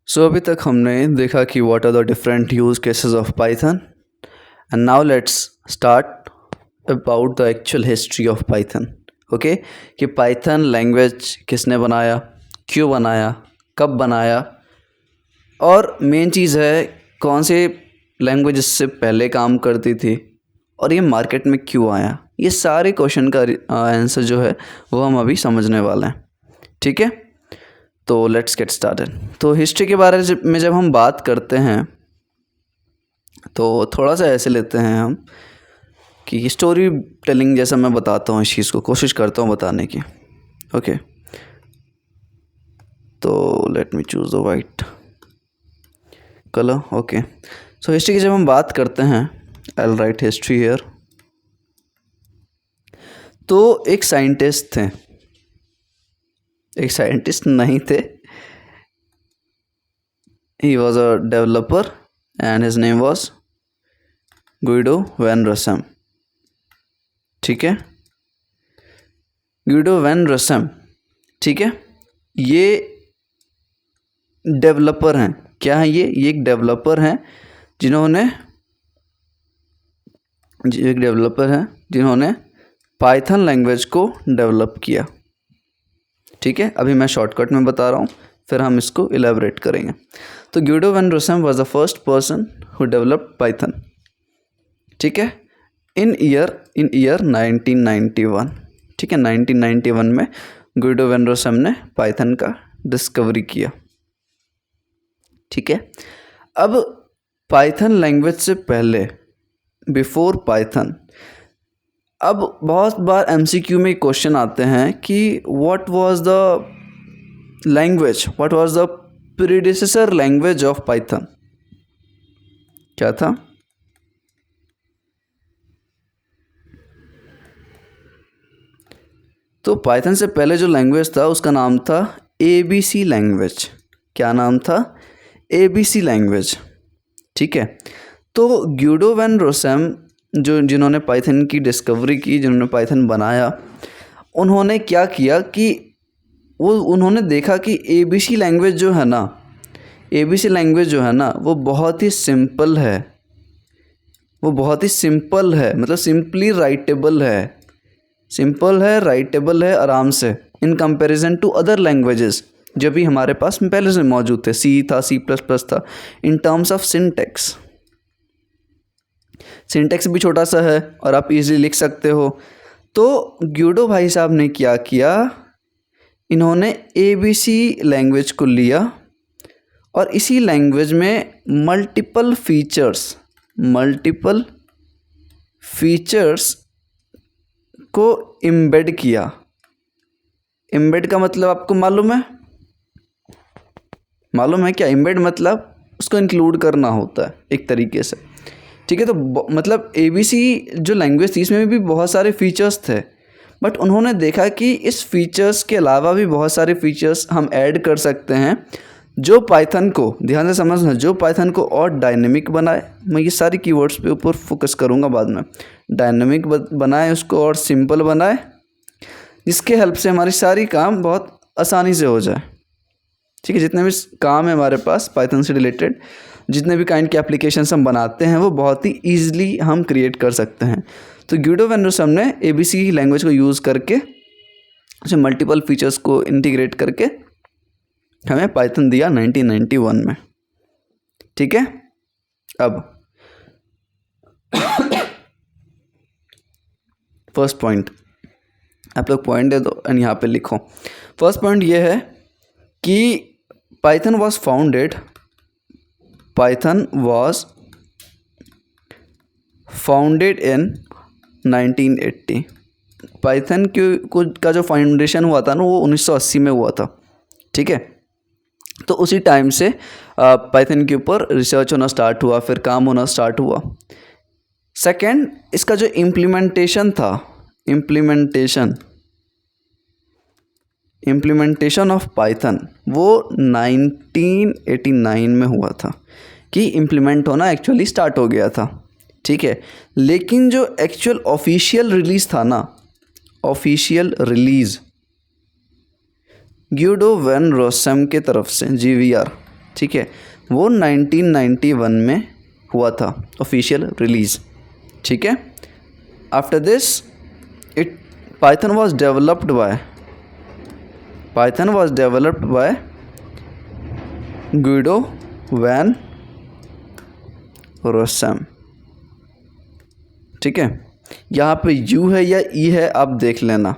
सो अभी तक हमने देखा कि what are the different use cases of Python and now let's start about the actual history of Python. Okay, कि Python language किसने बनाया, क्यों बनाया, कब बनाया, और मेन चीज़ है कौन से लैंग्वेज इससे पहले काम करती थी और ये मार्केट में क्यों आया। ये सारे क्वेश्चन का आंसर जो है वो हम अभी समझने वाले हैं। ठीक है, तो लेट्स गेट स्टार्टेड। तो हिस्ट्री के बारे में जब हम बात करते हैं तो थोड़ा सा ऐसे लेते हैं हम कि स्टोरी टेलिंग जैसा मैं बताता हूँ इस चीज़ को, कोशिश करता हूँ बताने की। ओके, तो let me choose the white colour. Okay, so history की जब हम बात करते हैं, I will write history here. तो एक साइंटिस्ट थे, एक साइंटिस्ट नहीं थे, he was a developer and his name was Guido van Rossum. ठीक है, गुइडो वैन रसम। ठीक है, ये डेवलपर हैं। क्या है ये एक डेवलपर हैं जिन्होंने पाइथन लैंग्वेज को डेवलप किया। ठीक है, अभी मैं शॉर्टकट में बता रहा हूँ, फिर हम इसको इलेबोरेट करेंगे। तो Guido van Rossum was the first person who developed Python. ठीक है, इन ईयर 1991। ठीक है, 1991 में गुइडो वैन रोसम ने पाइथन का डिस्कवरी किया। ठीक है, अब पाइथन लैंग्वेज से पहले, बिफोर पाइथन, अब बहुत बार एमसीक्यू में क्वेश्चन आते हैं कि what was the predecessor language of Python. क्या था? तो पाइथन से पहले जो लैंग्वेज था उसका नाम था ABC लैंग्वेज। क्या नाम था? ABC language. ठीक है, तो गुइडो वैन रोसम जिन्होंने पाइथन की डिस्कवरी की, जिन्होंने पाइथन बनाया, उन्होंने क्या किया कि उन्होंने देखा कि ABC लैंग्वेज जो है ना वो बहुत ही सिंपल है, मतलब सिंपली राइटेबल है आराम से, in comparison to other languages जो भी हमारे पास पहले से मौजूद थे। C था, C++ था। इन टर्म्स ऑफ सिंटेक्स भी छोटा सा है और आप इजीली लिख सकते हो। तो गुइडो भाई साहब ने क्या किया, इन्होंने ABC लैंग्वेज को लिया और इसी लैंग्वेज में मल्टीपल फीचर्स को एम्बेड किया। एम्बेड का मतलब आपको मालूम है क्या? एम्बेड मतलब उसको इंक्लूड करना होता है एक तरीके से। ठीक है, तो मतलब ABC जो लैंग्वेज थी इसमें भी बहुत सारे फीचर्स थे, बट उन्होंने देखा कि इस फीचर्स के अलावा भी बहुत सारे फीचर्स हम ऐड कर सकते हैं जो पाइथन को, ध्यान से समझना, जो पाइथन को और डायनेमिक बनाए। मैं ये सारी कीवर्ड्स पे ऊपर फोकस करूँगा बाद में। डायनेमिक बनाए, उसको और सिंपल बनाए, जिसके हेल्प से हमारी सारी काम बहुत आसानी से हो जाए। ठीक है, जितने भी काम है हमारे पास पाइथन से रिलेटेड, जितने भी काइंड के एप्लीकेशंस हम बनाते हैं वो बहुत ही ईजिली हम क्रिएट कर सकते हैं। तो गुइडो वैन रोसम ने ABC लैंग्वेज को यूज़ करके उसे मल्टीपल फीचर्स को इंटीग्रेट करके हमें पाइथन दिया 1991 में। ठीक है, अब फर्स्ट पॉइंट, आप लोग पॉइंट दे दो एंड यहाँ पे लिखो। फर्स्ट पॉइंट ये है कि Python was founded in 1980। Python का जो फाउंडेशन हुआ था ना वो 1980 में हुआ था। ठीक है, तो उसी टाइम से पाइथन के ऊपर रिसर्च होना स्टार्ट हुआ, फिर काम होना स्टार्ट हुआ। सेकंड, इसका जो इम्प्लीमेंटेशन था, इम्प्लीमेंटेशन ऑफ पाइथन वो 1989 में हुआ था कि इम्प्लीमेंट होना एक्चुअली स्टार्ट हो गया था। ठीक है, लेकिन जो एक्चुअल ऑफिशियल रिलीज़ था ना, गुइडो वैन रोसम के तरफ से, GVR, ठीक है, वो 1991 में हुआ था ऑफिशियल रिलीज़। ठीक है, after this it Python was developed by Guido van Rossum. ठीक है, यहाँ पे यू है या ई है आप देख लेना।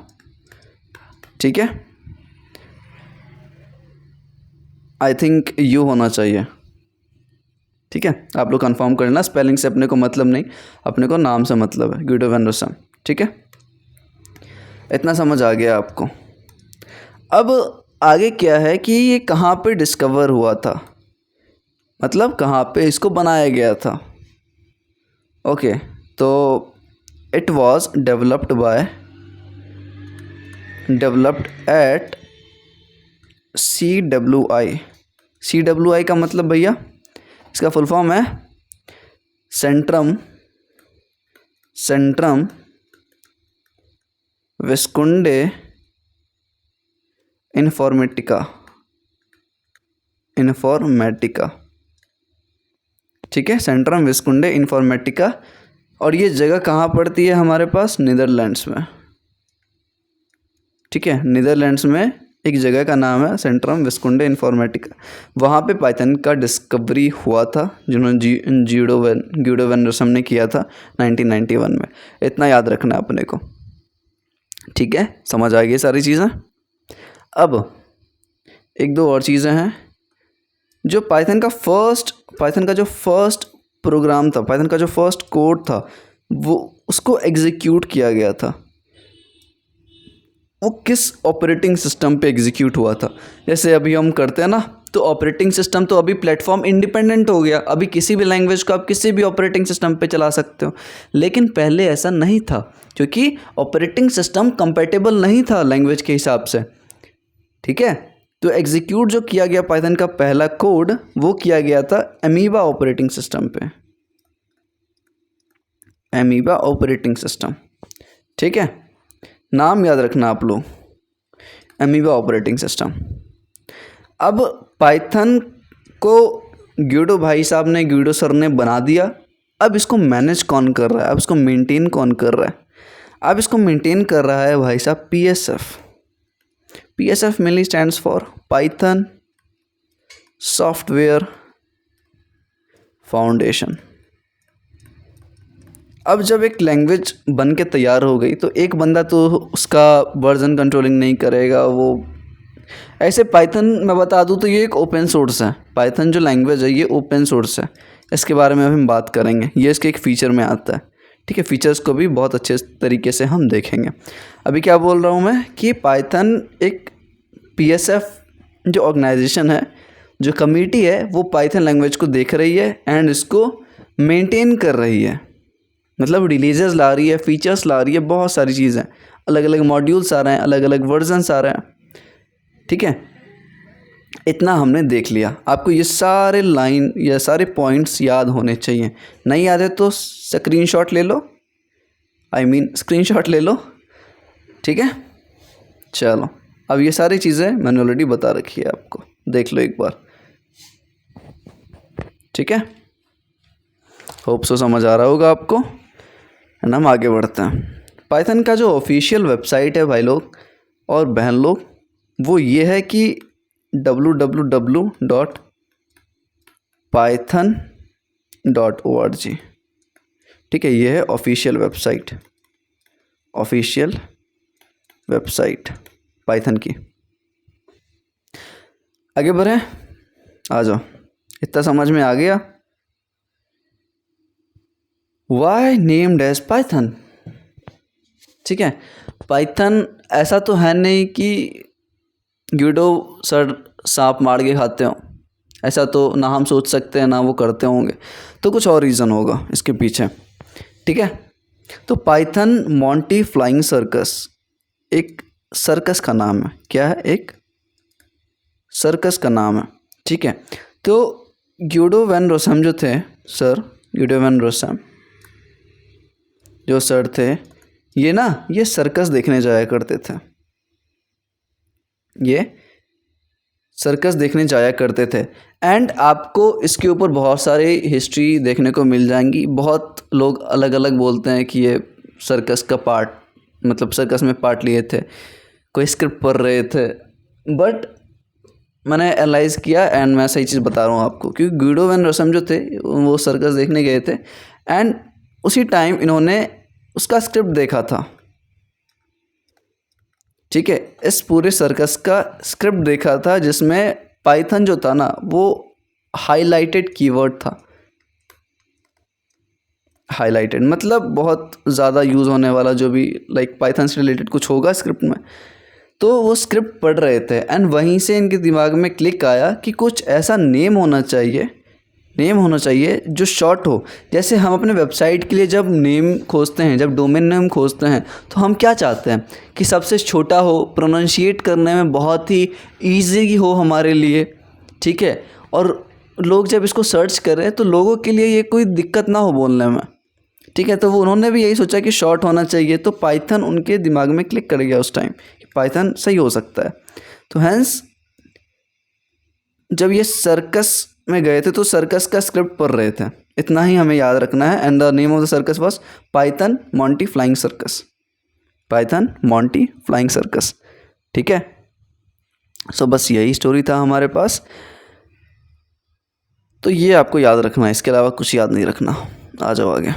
ठीक है, आई थिंक यू होना चाहिए। ठीक है, आप लोग कंफर्म कर लेना, स्पेलिंग से अपने को मतलब नहीं, अपने को नाम से मतलब है, गुइडो वैन रोसम। ठीक है, इतना समझ आ गया आपको। अब आगे क्या है कि ये कहाँ पे डिस्कवर हुआ था, मतलब कहाँ पे इसको बनाया गया था। ओके, तो it was developed eight CWI का मतलब भैया इसका फुल फॉर्म है सेंट्रम विस्कुंडे इन्फॉर्मेटिका। ठीक है, सेंट्रम विस्कुंडे इन्फॉर्मेटिका, और ये जगह कहाँ पड़ती है हमारे पास, नीदरलैंड्स में। ठीक है, नीदरलैंड्स में एक जगह का नाम है सेंट्रम विस्कुंडे इन्फॉर्मेटिका, वहाँ पे पाइथन का डिस्कवरी हुआ था, जिन्होंने गुइडो वैन रोसम ने किया था 1991 में। इतना याद रखना है अपने को। ठीक है, समझ आ गई सारी चीज़ें। अब एक दो और चीज़ें हैं जो पाइथन का जो फर्स्ट प्रोग्राम था, पाइथन का जो फर्स्ट कोड था, वो उसको एग्जीक्यूट किया गया था, वो किस ऑपरेटिंग सिस्टम पे एग्जीक्यूट हुआ था। जैसे अभी हम करते हैं ना, तो ऑपरेटिंग सिस्टम तो अभी प्लेटफॉर्म इंडिपेंडेंट हो गया, अभी किसी भी लैंग्वेज को आप किसी भी ऑपरेटिंग सिस्टम पे चला सकते हो, लेकिन पहले ऐसा नहीं था, क्योंकि ऑपरेटिंग सिस्टम कंपैटिबल नहीं था लैंग्वेज के हिसाब से। ठीक है, तो एग्जीक्यूट जो किया गया पाइथन का पहला कोड, वो किया गया था अमीबा ऑपरेटिंग सिस्टम पे, अमीबा ऑपरेटिंग सिस्टम। ठीक है, नाम याद रखना आप लोग, अमीबा ऑपरेटिंग सिस्टम। अब पाइथन को गुइडो सर ने बना दिया। अब इसको मैनेज कौन कर रहा है, अब इसको मेंटेन कौन कर रहा है? अब इसको मेंटेन कर रहा है भाई साहब PSF mainly stands for Python software foundation. अब जब एक लैंग्वेज बन के तैयार हो गई, तो एक बंदा तो उसका वर्जन कंट्रोलिंग नहीं करेगा। वो ऐसे पाइथन मैं बता दूं तो ये एक ओपन सोर्स है, पाइथन जो लैंग्वेज है ये ओपन सोर्स है, इसके बारे में हम बात करेंगे, ये इसके एक फ़ीचर में आता है। ठीक है, फीचर्स को भी बहुत अच्छे तरीके से हम देखेंगे। अभी क्या बोल रहा हूँ मैं कि पाइथन एक PSF जो ऑर्गेनाइजेशन है, जो कमेटी है, वो पाइथन लैंग्वेज को देख रही है एंड इसको मेंटेन कर रही है, मतलब रिलीजेस ला रही है, फीचर्स ला रही है, बहुत सारी चीज़ें, अलग अलग मॉड्यूल्स आ रहे हैं, अलग अलग वर्जन्स आ रहे हैं। ठीक है, इतना हमने देख लिया। आपको ये सारे पॉइंट्स याद होने चाहिए। नहीं याद है तो स्क्रीनशॉट ले लो, स्क्रीनशॉट ले लो। ठीक है, चलो अब ये सारी चीज़ें मैंने ऑलरेडी बता रखी है, आपको देख लो एक बार। ठीक है, होप सो समझ आ रहा होगा आपको, है ना। हम आगे बढ़ते हैं। पाइथन का जो ऑफिशियल वेबसाइट है भाई लोग और बहन लोग, वो ये है कि www.python.org। ठीक है, ये है ऑफिशियल वेबसाइट पाइथन की। आगे बढ़ें, आ जाओ, इतना समझ में आ गया। Why named as Python. ठीक है, पाइथन ऐसा तो है नहीं कि गुइडो सर सांप मार के खाते हो, ऐसा तो ना हम सोच सकते हैं ना वो करते होंगे, तो कुछ और रीज़न होगा इसके पीछे। ठीक है, तो पाइथन मोंटी फ्लाइंग सर्कस एक सर्कस का नाम है। क्या है? एक सर्कस का नाम है। ठीक है, तो गुइडो वैन रोसम जो थे सर, गुइडो वैन रोसम जो सर थे, ये सर्कस देखने जाया करते थे। ये सर्कस देखने जाया करते थे। एंड आपको इसके ऊपर बहुत सारे हिस्ट्री देखने को मिल जाएंगी। बहुत लोग अलग अलग बोलते हैं कि ये सर्कस का पार्ट, मतलब सर्कस में पार्ट लिए थे, कोई स्क्रिप्ट पढ़ रहे थे। बट मैंने एनालाइज़ किया एंड मैं सही चीज़ बता रहा हूँ आपको, क्योंकि गुइडो वैन रोसम जो थे वो सर्कस देखने गए थे एंड उसी टाइम इन्होंने उसका स्क्रिप्ट देखा था। ठीक है, इस पूरे सर्कस का स्क्रिप्ट देखा था जिसमें पाइथन जो था ना वो हाईलाइटेड कीवर्ड था। हाईलाइटेड मतलब बहुत ज़्यादा यूज़ होने वाला, जो भी लाइक पाइथन से रिलेटेड कुछ होगा स्क्रिप्ट में, तो वो स्क्रिप्ट पढ़ रहे थे एंड वहीं से इनके दिमाग में क्लिक आया कि कुछ ऐसा नेम होना चाहिए जो शॉर्ट हो। जैसे हम अपने वेबसाइट के लिए जब नेम खोजते हैं, जब डोमेन नेम खोजते हैं, तो हम क्या चाहते हैं कि सबसे छोटा हो, प्रोनाउंशिएट करने में बहुत ही ईजी हो हमारे लिए। ठीक है, और लोग जब इसको सर्च करें तो लोगों के लिए ये कोई दिक्कत ना हो बोलने में। ठीक है, तो वो उन्होंने भी यही सोचा कि शॉर्ट होना चाहिए, तो पाइथन उनके दिमाग में क्लिक कर गया उस टाइम कि पाइथन सही हो सकता है। तो हैंस जब ये सर्कस में गए थे तो सर्कस का स्क्रिप्ट पढ़ रहे थे, इतना ही हमें याद रखना है। And the name of the circus was Python Monty flying circus. Python Monty flying circus. ठीक है, सो बस यही स्टोरी था हमारे पास, तो ये आपको याद रखना है, इसके अलावा कुछ याद नहीं रखना। आ जाओ आगे।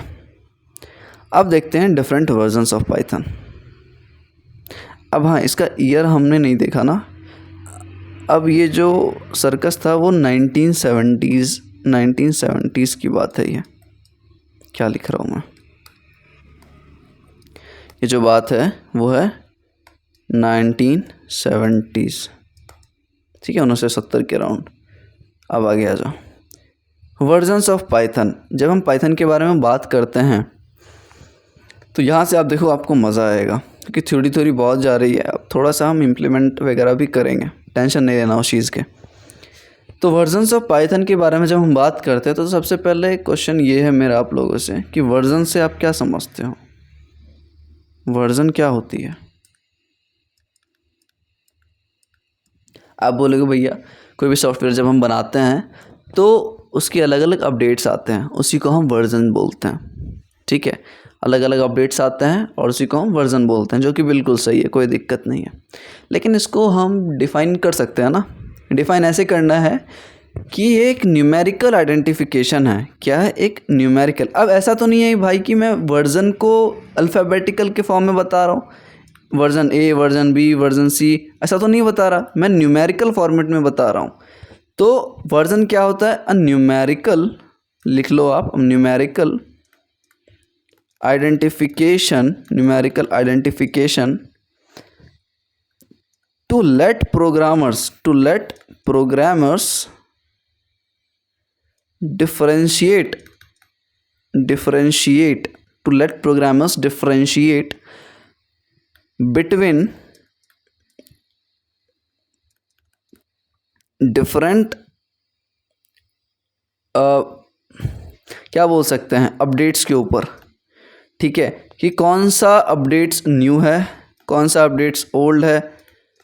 अब देखते हैं डिफरेंट वर्जन्स ऑफ पाइथन। अब हाँ, इसका ईयर हमने नहीं देखा ना। अब ये जो सर्कस था वो 1970s की बात है। ये क्या लिख रहा हूँ मैं, ये जो बात है वो है 1970s। ठीक है, 1970 के अराउंड। अब आगे आ जाओ। Versions of Python. जब हम पाइथन के बारे में बात करते हैं तो यहाँ से आप देखो, आपको मज़ा आएगा क्योंकि थ्योरी बहुत जा रही है। अब थोड़ा सा हम इम्प्लीमेंट वगैरह भी करेंगे, टेंशन नहीं लेना उस चीज़ के। तो वर्जन्स ऑफ पाइथन के बारे में जब हम बात करते हैं तो सबसे पहले क्वेश्चन ये है मेरा आप लोगों से कि वर्जन से आप क्या समझते हो? वर्जन क्या होती है? आप बोलोगे भैया कोई भी सॉफ्टवेयर जब हम बनाते हैं तो उसके अलग अलग अपडेट्स आते हैं, उसी को हम वर्जन बोलते हैं। ठीक है, अलग अलग अपडेट्स आते हैं और उसी को हम वर्जन बोलते हैं, जो कि बिल्कुल सही है, कोई दिक्कत नहीं है। लेकिन इसको हम डिफ़ाइन कर सकते हैं ना। डिफ़ाइन ऐसे करना है कि ये एक न्यूमेरिकल आइडेंटिफिकेशन है। क्या है? एक न्यूमेरिकल। अब ऐसा तो नहीं है भाई कि मैं वर्जन को अल्फ़ाबेटिकल के फॉर्म में बता रहा हूँ, वर्जन ए, वर्जन बी, वर्जन सी, ऐसा तो नहीं बता रहा, मैं न्यूमेरिकल फॉर्मेट में बता रहा हूँ। तो वर्जन क्या होता है? अ न्यूमेरिकल, लिख लो आप, numerical identification, numerical identification to let programmers differentiate between different क्या बोल सकते हैं, अपडेट्स के ऊपर। ठीक है, कि कौन सा अपडेट्स न्यू है, कौन सा अपडेट्स ओल्ड है,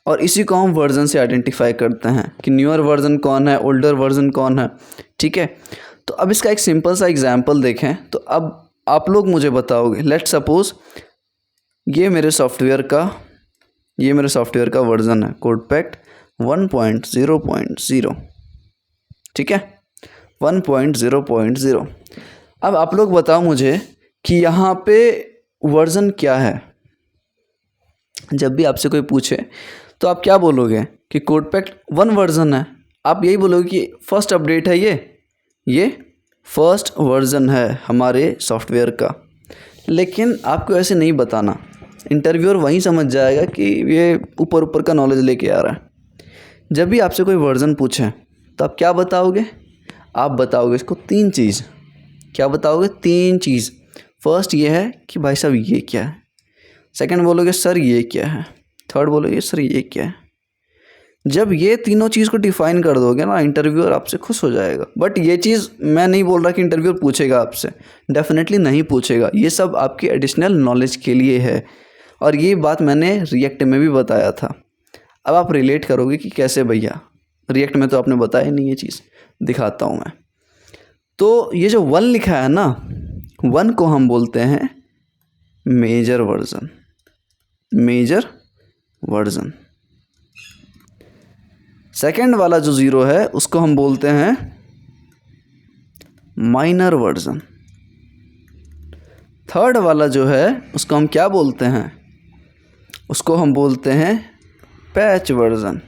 और इसी को हम वर्जन से आइडेंटिफाई करते हैं कि न्यूअर वर्जन कौन है, ओल्डर वर्जन कौन है। ठीक है, तो अब इसका एक सिंपल सा एग्जांपल देखें तो अब आप लोग मुझे बताओगे, लेट्स सपोज ये मेरे सॉफ्टवेयर का वर्जन है कोडपैक्ट 1.0.0। ठीक है, 1.0.0। अब आप लोग बताओ मुझे कि यहाँ पे वर्जन क्या है। जब भी आपसे कोई पूछे तो आप क्या बोलोगे कि कोडपैक्ट 1 वर्जन है। आप यही बोलोगे कि फर्स्ट अपडेट है, ये फर्स्ट वर्जन है हमारे सॉफ्टवेयर का। लेकिन आपको ऐसे नहीं बताना, इंटरव्यूअर वहीं समझ जाएगा कि ये ऊपर का नॉलेज लेके आ रहा है। जब भी आपसे कोई वर्जन पूछे तो आप क्या बताओगे? आप बताओगे इसको 3 चीज़। क्या बताओगे? 3 चीज़। फर्स्ट ये है कि भाई साहब ये क्या है, सेकंड बोलोगे सर ये क्या है, थर्ड बोलोगे सर ये क्या है। जब ये तीनों चीज़ को डिफाइन कर दोगे ना, इंटरव्यूअर आपसे खुश हो जाएगा। बट ये चीज़ मैं नहीं बोल रहा कि इंटरव्यूअर पूछेगा आपसे, डेफिनेटली नहीं पूछेगा। ये सब आपकी एडिशनल नॉलेज के लिए है, और ये बात मैंने रिएक्ट में भी बताया था। अब आप रिलेट करोगे कि कैसे भैया, रिएक्ट में तो आपने बताया नहीं ये चीज़, दिखाता हूँ मैं। तो ये जो 1 लिखा है ना, 1 को हम बोलते हैं major version, major version. Second वाला जो 0 है उसको हम बोलते हैं माइनर वर्जन। थर्ड वाला जो है उसको हम क्या बोलते हैं, उसको हम बोलते हैं पैच वर्जन।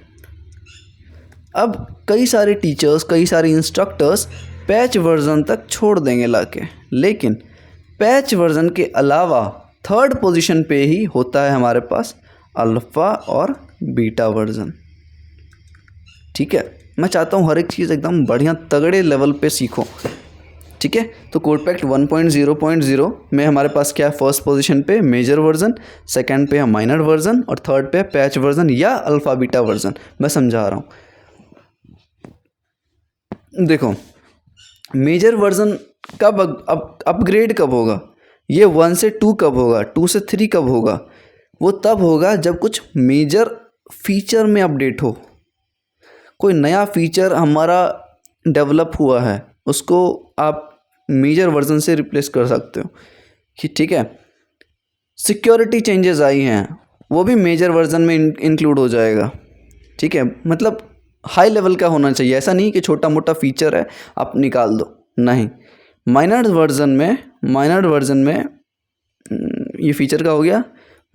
अब कई सारे टीचर्स, कई सारे इंस्ट्रक्टर्स पैच वर्जन तक छोड़ देंगे लाके, लेकिन पैच वर्जन के अलावा थर्ड पोजीशन पे ही होता है हमारे पास अल्फ़ा और बीटा वर्जन। ठीक है, मैं चाहता हूँ हर एक चीज़ एकदम बढ़िया तगड़े लेवल पे सीखो। ठीक है, तो कोडपैक्ट 1.0.0 में हमारे पास क्या है, फर्स्ट पोजीशन पे मेजर वर्जन, सेकंड पे है माइनर वर्जन और थर्ड पे है पैच वर्जन या अल्फ़ा बीटा वर्जन। मैं समझा रहा हूँ, देखो मेजर वर्जन कब अपग्रेड कब होगा, ये 1 से 2 कब होगा, 2 से 3 कब होगा, वो तब होगा जब कुछ मेजर फीचर में अपडेट हो। कोई नया फीचर हमारा डेवलप हुआ है, उसको आप मेजर वर्जन से रिप्लेस कर सकते हो कि ठीक है। सिक्योरिटी चेंजेस आई हैं, वो भी मेजर वर्जन में इंक्लूड हो जाएगा। ठीक है, मतलब हाई लेवल का होना चाहिए, ऐसा नहीं कि छोटा मोटा फीचर है आप निकाल दो, नहीं। माइनर वर्जन में ये फीचर का हो गया,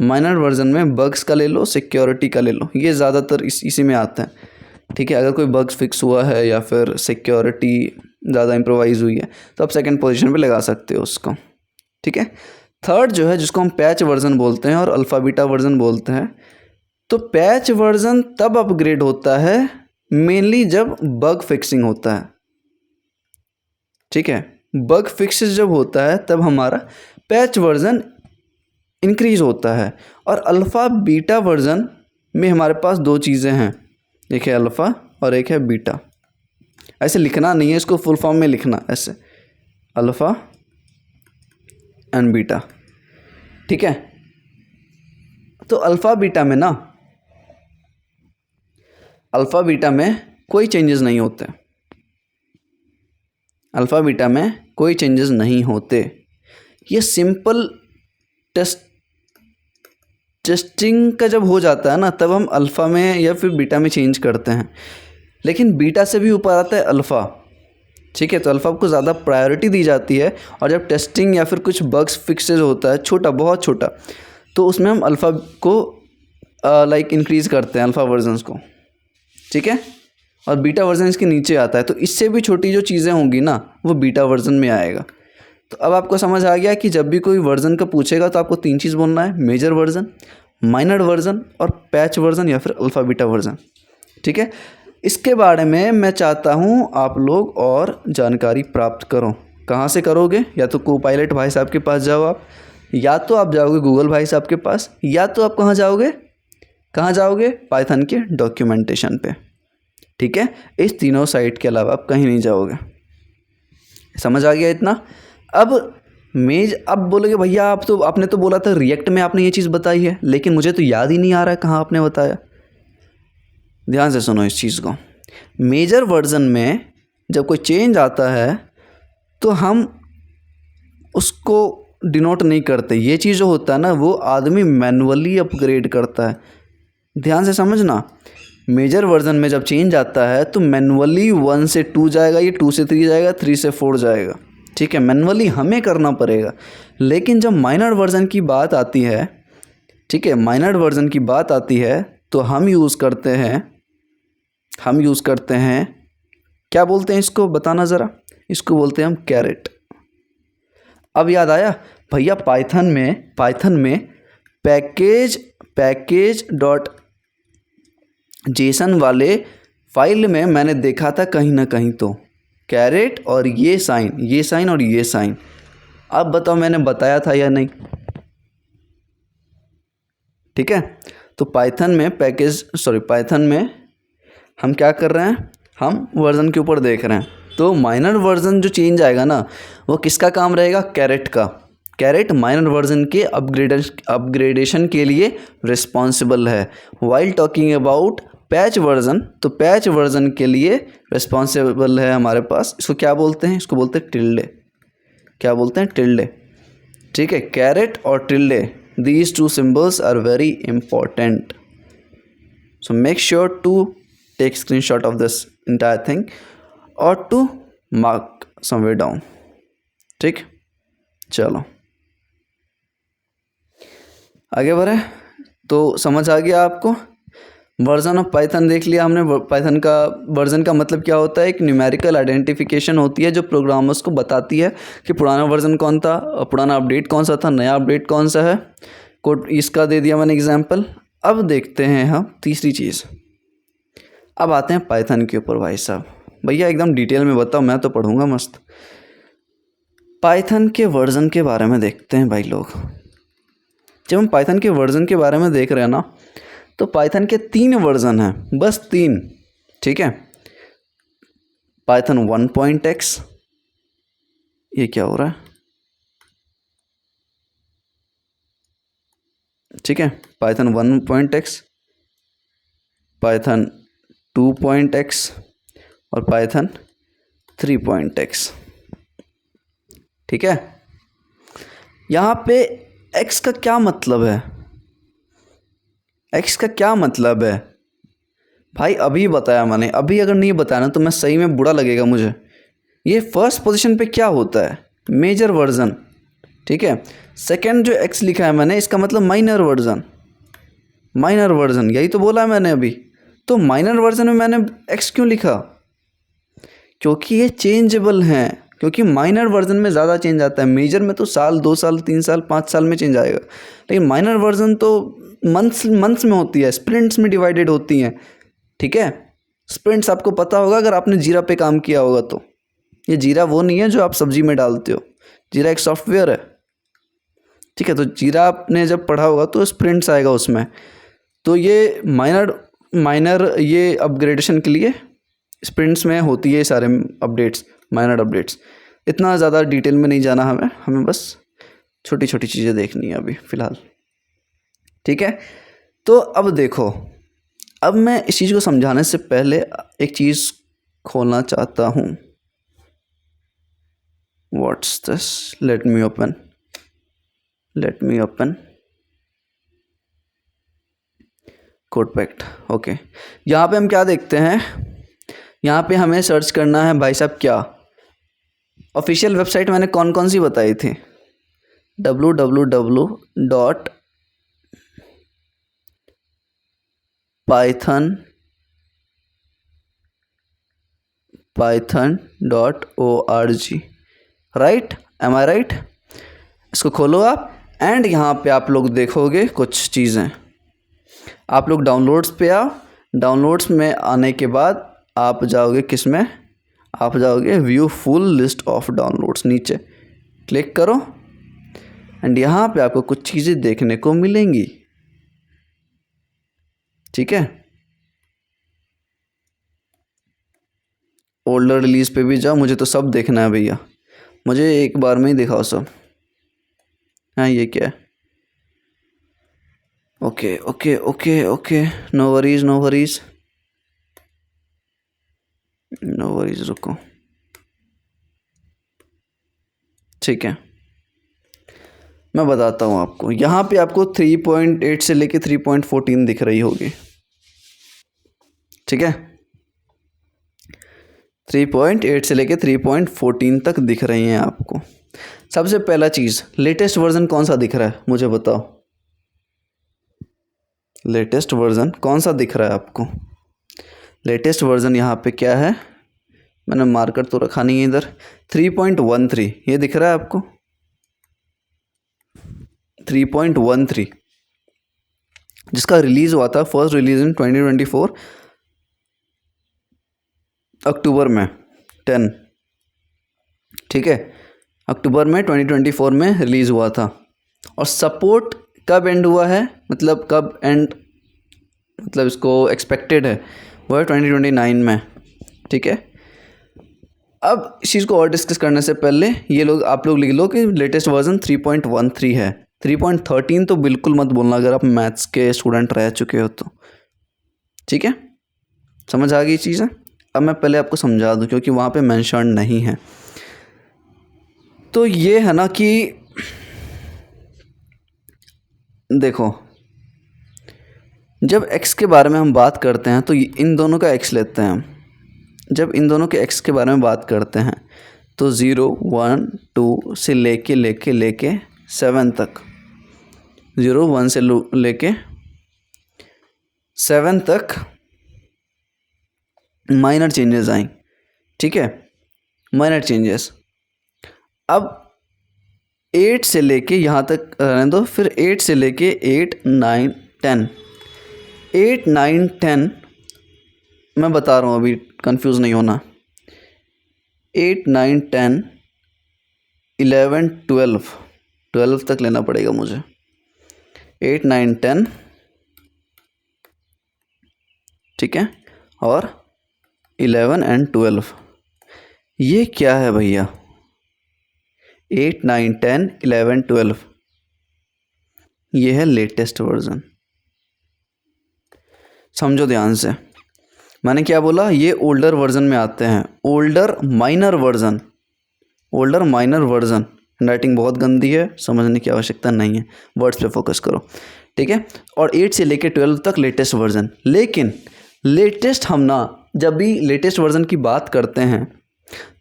माइनर वर्जन में बग्स का ले लो, सिक्योरिटी का ले लो, ये ज़्यादातर इसी में आता है। ठीक है, अगर कोई बग्स फिक्स हुआ है या फिर सिक्योरिटी ज़्यादा इम्प्रोवाइज़ हुई है तो आप सेकंड पोजीशन पे लगा सकते हो उसको। ठीक है, थर्ड जो है जिसको हम पैच वर्जन बोलते हैं और अल्फ़ा बीटा वर्जन बोलते हैं, तो पैच वर्जन तब अपग्रेड होता है मेनली जब बग फिक्सिंग होता है। ठीक है, बग फिक्सेस जब होता है तब हमारा पैच वर्जन इंक्रीज होता है। और अल्फ़ा बीटा वर्जन में हमारे पास 2 चीज़ें हैं, एक है अल्फ़ा और एक है बीटा। ऐसे लिखना नहीं है, इसको फुल फॉर्म में लिखना ऐसे, अल्फ़ा एंड बीटा। ठीक है, तो अल्फ़ा बीटा में कोई चेंजेस नहीं होते, अल्फ़ा बीटा में कोई चेंजेस नहीं होते। ये सिंपल टेस्टिंग का जब हो जाता है ना, तब हम अल्फ़ा में या फिर बीटा में चेंज करते हैं, लेकिन बीटा से भी ऊपर आता है अल्फ़ा। ठीक है, तो अल्फ़ा को ज़्यादा प्रायोरिटी दी जाती है, और जब टेस्टिंग या फिर कुछ बग्स फिक्सेज होता है छोटा, बहुत छोटा, तो उसमें हम अल्फ़ा को इंक्रीज़ करते हैं, अल्फ़ा वर्जन्स को। ठीक है, और बीटा वर्जन इसके नीचे आता है, तो इससे भी छोटी जो चीज़ें होंगी ना वो बीटा वर्जन में आएगा। तो अब आपको समझ आ गया कि जब भी कोई वर्जन का पूछेगा तो आपको 3 चीज़ बोलना है, मेजर वर्जन, माइनर वर्जन और पैच वर्जन या फिर अल्फ़ा बीटा वर्जन। ठीक है, इसके बारे में मैं चाहता हूँ आप लोग और जानकारी प्राप्त करो। कहाँ से करोगे, या तो कोपायलट भाई साहब के पास जाओ आप, या तो आप जाओगे गूगल भाई साहब के पास, या तो आप कहाँ जाओगे पाइथन के डॉक्यूमेंटेशन पे। ठीक है, इस तीनों साइट के अलावा आप कहीं नहीं जाओगे। समझ आ गया इतना? अब बोलोगे भैया आपने तो बोला था रिएक्ट में आपने ये चीज़ बताई है, लेकिन मुझे तो याद ही नहीं आ रहा है कहाँ आपने बताया। ध्यान से सुनो इस चीज़ को। मेजर वर्जन में जब कोई चेंज आता है तो हम उसको डिनोट नहीं करते, ये चीज़ जो होता है ना वो आदमी मैनुअली अपग्रेड करता है। ध्यान से समझना, मेजर वर्जन में जब चेंज आता है तो मैनुअली 1 से 2 जाएगा, ये 2 से 3 जाएगा, 3 से 4 जाएगा। ठीक है, मैनुअली हमें करना पड़ेगा। लेकिन जब माइनर वर्जन की बात आती है, ठीक है, माइनर वर्जन की बात आती है तो हम यूज़ करते हैं क्या बोलते हैं इसको, बताना ज़रा। इसको बोलते हैं हम कैरेट। अब याद आया भैया, पाइथन में पैकेज डॉट जेसन वाले फाइल में मैंने देखा था कहीं ना कहीं तो कैरेट और ये साइन और ये साइन। अब बताओ मैंने बताया था या नहीं? ठीक है, तो पाइथन में हम क्या कर रहे हैं, हम वर्जन के ऊपर देख रहे हैं। तो माइनर वर्जन जो चेंज आएगा ना वो किसका काम रहेगा, कैरेट का। कैरेट माइनर वर्जन के अपग्रेडेशन के लिए रिस्पॉन्सिबल है। While talking about patch version, तो पैच वर्जन के लिए रिस्पॉन्सिबल है हमारे पास, इसको क्या बोलते हैं, इसको बोलते हैं टिल्डे। क्या बोलते हैं? टिल्डे। ठीक है, कैरेट और tilde, these two symbols are very important, so make sure to take screenshot of this entire thing और टू मार्क समवेयर डाउन। ठीक, चलो आगे बढ़े। तो समझ आ गया आपको, वर्जन ऑफ पाइथन देख लिया हमने। पाइथन का वर्जन का मतलब क्या होता है? एक न्यूमेरिकल आइडेंटिफिकेशन होती है जो प्रोग्रामर्स को बताती है कि पुराना वर्जन कौन था, पुराना अपडेट कौन सा था, नया अपडेट कौन सा है। कोड इसका दे दिया मैंने एग्जांपल। अब देखते हैं हम तीसरी चीज़। अब आते हैं पाइथन के ऊपर। भाई साहब, भैया एकदम डिटेल में बताओ, मैं तो पढ़ूंगा मस्त। पाइथन के वर्जन के बारे में देखते हैं भाई लोग। जब हम पाइथन के वर्जन के बारे में देख रहे हैं ना, तो पाइथन के 3 वर्जन हैं, बस 3। ठीक है, पाइथन 1.x, ये क्या हो रहा है? ठीक है, पाइथन 1.x, पाइथन 2.x और पाइथन 3.x। ठीक है, यहाँ पे x का क्या मतलब है? x का क्या मतलब है भाई? अभी बताया मैंने, अभी अगर नहीं बताया ना तो मैं सही में बुरा लगेगा मुझे। ये फर्स्ट पोजीशन पे क्या होता है? Major version. ठीक है, सेकंड जो x लिखा है मैंने, इसका मतलब माइनर वर्जन। माइनर वर्जन, यही तो बोला है मैंने अभी। तो माइनर वर्जन में मैंने x क्यों लिखा? क्योंकि ये चेंजेबल हैं, क्योंकि माइनर वर्जन में ज़्यादा चेंज आता है। मेजर में तो साल, 2 साल, 3 साल, 5 साल में चेंज आएगा, लेकिन माइनर वर्जन तो मंथ्स में होती है, स्प्रिंट्स में डिवाइडेड होती हैं। ठीक है, स्प्रिंट्स आपको पता होगा अगर आपने जीरा पे काम किया होगा तो। ये जीरा वो नहीं है जो आप सब्जी में डालते हो, जीरा एक सॉफ्टवेयर है। ठीक है, तो जीरा आपने जब पढ़ा होगा तो स्प्रिंट्स आएगा उसमें। तो ये माइनर ये अपग्रेडेशन के लिए स्प्रिंट्स में होती है सारे अपडेट्स, माइनर अपडेट्स। इतना ज़्यादा डिटेल में नहीं जाना हमें बस छोटी छोटी चीज़ें देखनी है अभी फ़िलहाल। ठीक है, तो अब देखो, अब मैं इस चीज़ को समझाने से पहले एक चीज़ खोलना चाहता हूँ। What's this? Let me open codepact. Okay, यहाँ पे हम क्या देखते हैं? यहाँ पे हमें सर्च करना है भाई साहब क्या ऑफिशियल वेबसाइट मैंने कौन कौन सी बताई थी? www.python.org, right? एम आई राइट? इसको खोलो आप, एंड यहाँ पे आप लोग देखोगे कुछ चीज़ें। आप लोग डाउनलोड्स पे आओ। डाउनलोड्स में आने के बाद आप जाओगे किस में? आप जाओगे view full list of downloads, नीचे क्लिक करो एंड यहाँ पे आपको कुछ चीज़ें देखने को मिलेंगी। ठीक है, ओल्डर रिलीज पे भी जाओ, मुझे तो सब देखना है भैया, मुझे एक बार में ही दिखाओ सब। हाँ, ये क्या है? Okay okay okay okay, no worries रुको। ठीक है, मैं बताता हूँ आपको। यहाँ पे आपको 3.8 से लेके 3.14 दिख रही होगी। ठीक है, 3.8 से लेके 3.14 तक दिख रही हैं आपको। सबसे पहला चीज़, लेटेस्ट वर्जन कौन सा दिख रहा है मुझे बताओ? लेटेस्ट वर्जन कौन सा दिख रहा है आपको? लेटेस्ट वर्जन यहाँ पे क्या है? मैंने मार्कर तो रखा नहीं है इधर। 3.13 ये दिख रहा है आपको? 3.13 जिसका रिलीज़ हुआ था, फर्स्ट रिलीज इन 2024 अक्टूबर में 10। ठीक है, अक्टूबर में 2024 में रिलीज़ हुआ था। और सपोर्ट कब एंड हुआ है, मतलब कब एंड, मतलब इसको एक्सपेक्टेड है वो है 2029 में। ठीक है, अब इस चीज़ को और डिस्कस करने से पहले ये लोग आप लोग लिख लो कि लेटेस्ट वर्जन 3.13 है। 3.13 तो बिल्कुल मत बोलना अगर आप मैथ्स के स्टूडेंट रह चुके हो तो। ठीक है, समझ आ गई चीज़ें? अब मैं पहले आपको समझा दूं क्योंकि वहाँ पे मेंशन नहीं है। तो ये है ना कि देखो, जब x के बारे में हम बात करते हैं तो इन दोनों का x लेते हैं हम। जब इन दोनों के x के बारे में बात करते हैं तो 0 1 2 से लेके 7 तक, 0 1 से लेके 7 तक माइनर चेंजेस आए, ठीक है, माइनर चेंजेस। अब 8 से लेके यहाँ तक रहने दो, फिर 8 से लेके 8 9 10, 8 9 10 मैं बता रहा हूँ, अभी कंफ्यूज नहीं होना। 8 9 10 11 12 तक लेना पड़ेगा मुझे। 8 9 10, ठीक है, और 11 एंड 12। ये क्या है भैया? 8 9 10 11 12, ये है लेटेस्ट वर्जन। समझो ध्यान से, मैंने क्या बोला? ये ओल्डर वर्जन में आते हैं, older minor version, older minor version. Writing बहुत गंदी है, समझने की आवश्यकता नहीं है, वर्ड्स पे फोकस करो, ठीक है। और 8 से लेके 12 तक लेटेस्ट वर्जन। लेकिन लेटेस्ट हम ना जब भी लेटेस्ट वर्जन की बात करते हैं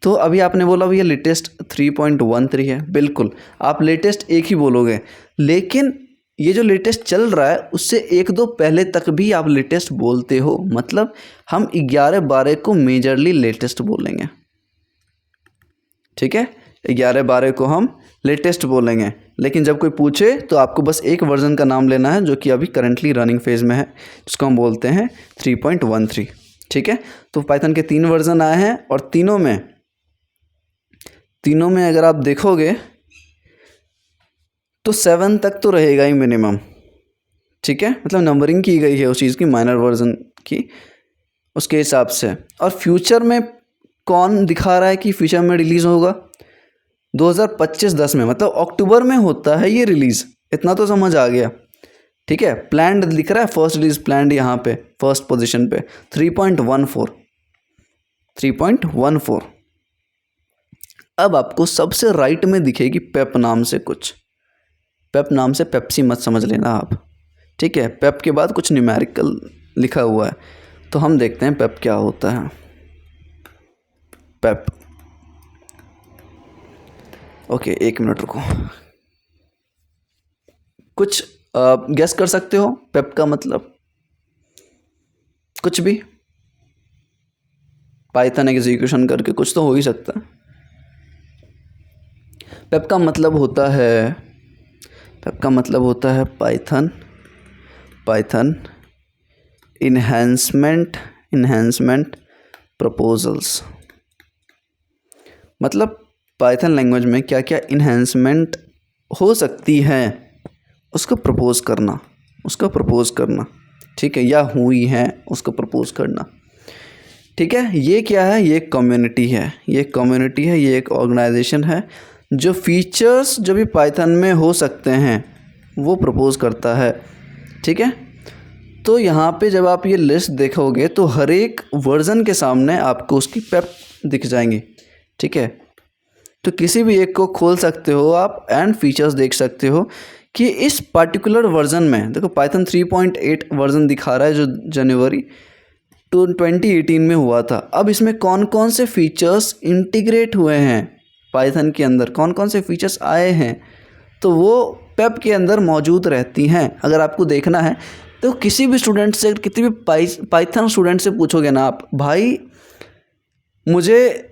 तो अभी आपने बोला भैया लेटेस्ट 3.13 है, बिल्कुल आप लेटेस्ट एक ही बोलोगे, लेकिन ये जो लेटेस्ट चल रहा है उससे एक दो पहले तक भी आप लेटेस्ट बोलते हो। मतलब हम 11-12 को मेजरली लेटेस्ट बोलेंगे, ठीक है, 11-12 को हम लेटेस्ट बोलेंगे। लेकिन जब कोई पूछे तो आपको बस एक वर्जन का नाम लेना है जो कि अभी करंटली रनिंग फेज में है, जिसको हम बोलते हैं 3.13, ठीक है। तो पाइथन के 3 वर्जन आए हैं और तीनों में अगर आप देखोगे तो 7 तक तो रहेगा ही मिनिमम, ठीक है। मतलब नंबरिंग की गई है उस चीज़ की, माइनर वर्जन की, उसके हिसाब से। और फ्यूचर में कौन दिखा रहा है कि फ्यूचर में रिलीज़ होगा? 2025-10 में, मतलब अक्टूबर में होता है ये रिलीज़, इतना तो समझ आ गया, ठीक है। प्लान्ड लिख रहा है, फर्स्ट रिलीज प्लान्ड यहाँ पे फर्स्ट पोजीशन पे 3.14। अब आपको सबसे राइट में दिखेगी पेप नाम से कुछ, पेप नाम से पेप्सी मत समझ लेना आप, ठीक है। पेप के बाद कुछ न्यूमेरिकल लिखा हुआ है, तो हम देखते हैं पेप क्या होता है। पेप, ओके, 1 मिनट रुको। कुछ गेस कर सकते हो पेप का मतलब? कुछ भी, पाइथन एग्जीक्यूशन करके कुछ तो हो ही सकता है। पेप का मतलब होता है पाइथन इन्हेंसमेंट प्रपोजल्स। मतलब पाइथन लैंग्वेज में क्या क्या इन्हेंसमेंट हो सकती है उसको प्रपोज करना, ठीक है, या हुई है उसको प्रपोज करना, ठीक है। ये क्या है? ये एक कम्युनिटी है, ये एक ऑर्गेनाइजेशन है जो फीचर्स जो भी पाइथन में हो सकते हैं वो प्रपोज करता है, ठीक है। तो यहाँ पे जब आप ये लिस्ट देखोगे तो हर एक वर्जन के सामने आपको उसकी पेप दिख जाएंगी, ठीक है। तो किसी भी एक को खोल सकते हो आप एंड फीचर्स देख सकते हो कि इस पर्टिकुलर वर्जन में, देखो पाइथन 3.8 वर्जन दिखा रहा है जो जनवरी 2018 में हुआ था। अब इसमें कौन कौन से फीचर्स इंटीग्रेट हुए हैं पाइथन के अंदर, कौन कौन से फीचर्स आए हैं, तो वो पेप के अंदर मौजूद रहती हैं। अगर आपको देखना है तो किसी भी स्टूडेंट से, किसी भी पाइथन स्टूडेंट से पूछोगे ना आप, भाई मुझे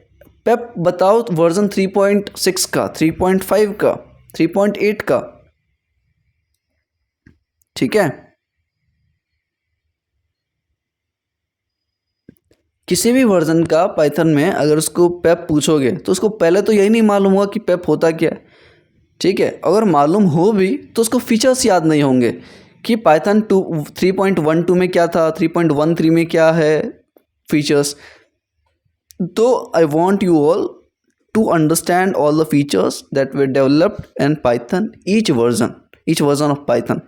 पेप बताओ वर्जन 3.6 का, 3.5 का, 3.8 का, ठीक है। किसी भी वर्जन का पाइथन में अगर उसको पेप पूछोगे तो उसको पहले तो यही नहीं मालूम होगा कि पेप होता क्या है, ठीक है। अगर मालूम हो भी तो उसको फीचर्स याद नहीं होंगे कि पाइथन 3.12 में क्या था, 3.13 में क्या है फीचर्स। तो I want you all to understand all the features that were developed in Python, each version of Python,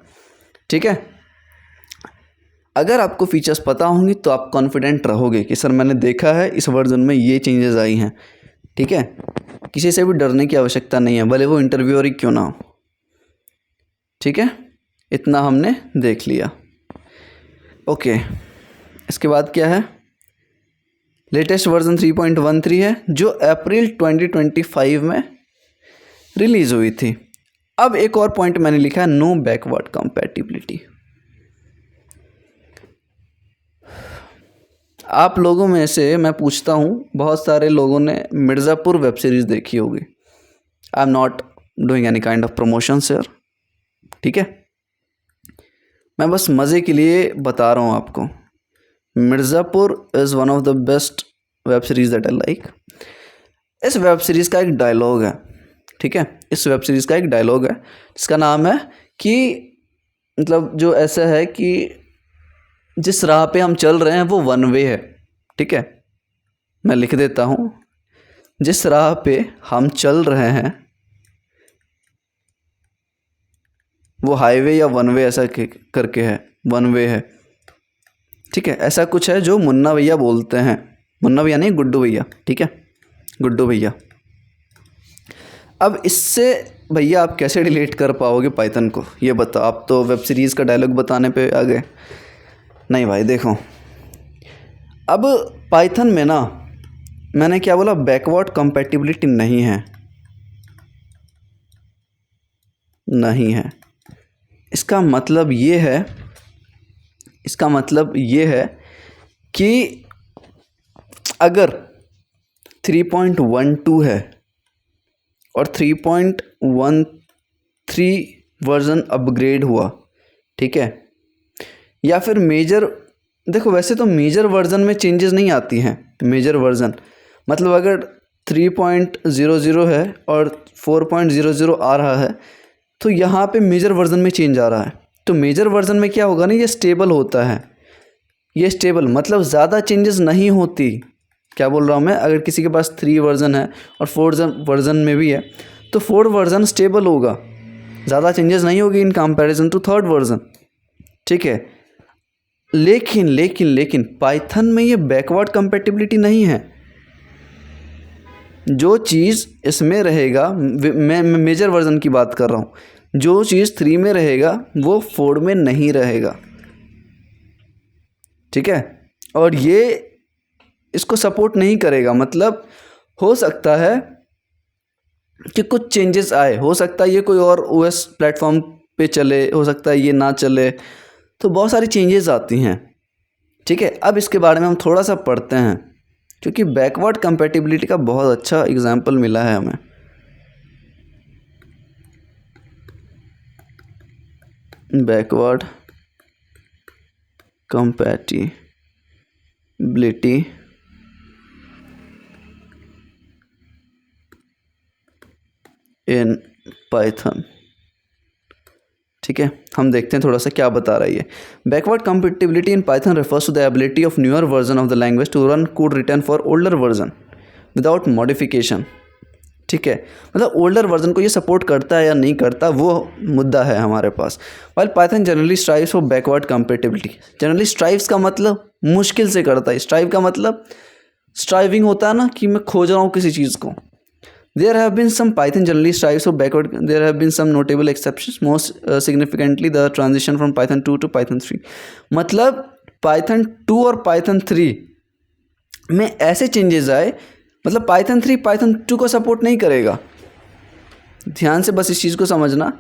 ठीक है। अगर आपको फीचर्स पता होंगी तो आप कॉन्फिडेंट रहोगे कि सर मैंने देखा है इस वर्जन में ये चेंजेस आई हैं। ठीक है, किसी से भी डरने की आवश्यकता नहीं है, भले वो इंटरव्यूअर ही क्यों ना हो। ठीक है, इतना हमने देख लिया। ओके, इसके बाद क्या है, लेटेस्ट वर्जन 3.13 है जो अप्रैल 2025 में रिलीज़ हुई थी। अब एक और पॉइंट मैंने लिखा है, नो बैकवर्ड कंपैटिबिलिटी। आप लोगों में से मैं पूछता हूँ, बहुत सारे लोगों ने मिर्ज़ापुर वेब सीरीज़ देखी होगी। I am not doing any kind of promotion sir, ठीक है, मैं बस मज़े के लिए बता रहा हूँ आपको। Mirzapur is one of the best web series that I like. इस वेब सीरीज़ का एक डायलॉग है, ठीक है, इस वेब सीरीज़ का एक डायलॉग है जिसका नाम है कि मतलब जो ऐसा है कि जिस राह पे हम चल रहे हैं वो वन वे है। ठीक है, मैं लिख देता हूँ, जिस राह पे हम चल रहे हैं वो हाईवे या वन वे ऐसा करके है, वन वे है। ठीक है, ऐसा कुछ है जो मुन्ना भैया बोलते हैं, मुन्ना भैया नहीं, गुड्डू भैया। ठीक है, गुड्डू भैया। अब इससे भैया आप कैसे रिलेट कर पाओगे पाइथन को, ये बताओ। आप तो वेब सीरीज़ का डायलॉग बताने पे आ गए। नहीं भाई देखो, अब पाइथन में ना मैंने क्या बोला, बैकवर्ड कंपैटिबिलिटी नहीं है, नहीं है। इसका मतलब ये है, इसका मतलब ये है कि अगर 3.12 है और 3.13 वर्ज़न अपग्रेड हुआ, ठीक है, या फिर मेजर, देखो वैसे तो मेजर वर्ज़न में चेंजेस नहीं आती हैं। मेजर वर्ज़न मतलब अगर 3.00 है और 4.00 आ रहा है तो यहाँ पे मेजर वर्ज़न में चेंज आ रहा है। तो मेजर वर्ज़न में क्या होगा ना, ये स्टेबल होता है, ये स्टेबल मतलब ज़्यादा चेंजेस नहीं होती। क्या बोल रहा हूँ मैं, अगर किसी के पास 3 वर्ज़न है और 4 वर्ज़न में भी है तो 4 वर्ज़न स्टेबल होगा, ज़्यादा चेंजेस नहीं होगी इन कंपैरिजन टू 3rd वर्ज़न। ठीक है, लेकिन लेकिन लेकिन पाइथन में ये बैकवर्ड कंपैटिबिलिटी नहीं है। जो चीज़ इसमें रहेगा, मैं मेजर वर्ज़न की बात कर रहा हूँ, जो चीज़ 3 में रहेगा वो 4 में नहीं रहेगा। ठीक है, और ये इसको सपोर्ट नहीं करेगा। मतलब हो सकता है कि कुछ चेंजेस आए, हो सकता है ये कोई और ओएस प्लेटफॉर्म पे चले, हो सकता है ये ना चले, तो बहुत सारी चेंजेस आती हैं। ठीक है, अब इसके बारे में हम थोड़ा सा पढ़ते हैं क्योंकि बैकवर्ड कंपैटिबिलिटी का बहुत अच्छा एग्जाम्पल मिला है हमें। Backward compatibility in Python. ठीक है, हम देखते हैं थोड़ा सा क्या बता रहा है ये। Backward compatibility in Python refers to the ability of newer version of the language to run code written for older version without modification. ठीक है, मतलब ओल्डर वर्जन को ये सपोर्ट करता है या नहीं करता वो मुद्दा है हमारे पास। While Python generally strives for backward compatibility. Generally strives का मतलब मुश्किल से करता है, स्ट्राइव का मतलब स्ट्राइविंग होता है ना कि मैं खोज रहा हूँ किसी चीज़ को। There have been some Python generally strives for backward. There have been some notable exceptions. Most significantly, the transition from Python 2 to Python 3. मतलब Python 2 और Python 3 में ऐसे चेंजेस आए, मतलब Python 3 Python 2 को सपोर्ट नहीं करेगा। ध्यान से बस इस चीज़ को समझना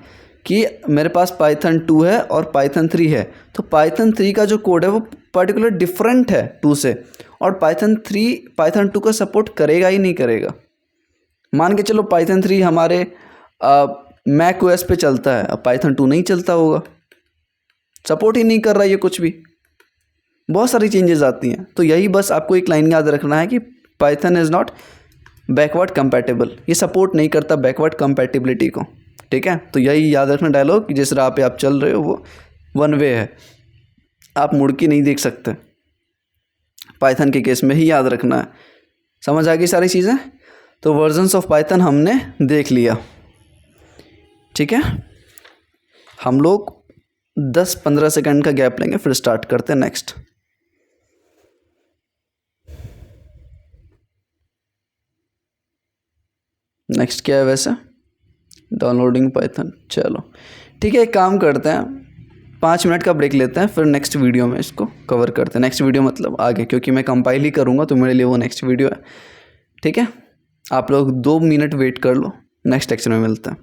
कि मेरे पास Python 2 है और Python 3 है, तो Python 3 का जो कोड है वो पर्टिकुलर डिफरेंट है 2 से, और Python 3 Python 2 को सपोर्ट करेगा ही नहीं करेगा। मान के चलो Python 3 हमारे मैक ओएस पे चलता है, अब Python 2 नहीं चलता होगा, सपोर्ट ही नहीं कर रहा है ये कुछ भी। बहुत सारी चेंजेस आती हैं। तो यही बस आपको एक लाइन याद रखना है कि Python is not backward compatible, ये सपोर्ट नहीं करता बैकवर्ड कंपैटिबिलिटी को। ठीक है, तो यही याद रखना डायलॉग कि जिस राह पे आप चल रहे हो वो वन वे है, आप मुड़ के नहीं देख सकते। Python के केस में ही याद रखना है। समझ आ गई सारी चीज़ें। तो वर्जन्स ऑफ पाइथन हमने देख लिया। ठीक है, हम लोग 10-15 सेकंड का गैप लेंगे, फिर स्टार्ट करते हैं नेक्स्ट। नेक्स्ट क्या है वैसे? Downloading Python. चलो ठीक है, एक काम करते हैं, 5 मिनट का ब्रेक लेते हैं, फिर नेक्स्ट वीडियो में इसको कवर करते हैं। नेक्स्ट वीडियो मतलब आगे, क्योंकि मैं कंपाइल ही करूँगा तो मेरे लिए वो नेक्स्ट वीडियो है। ठीक है, आप लोग 2 मिनट वेट कर लो, नेक्स्ट लेक्चर में मिलते हैं।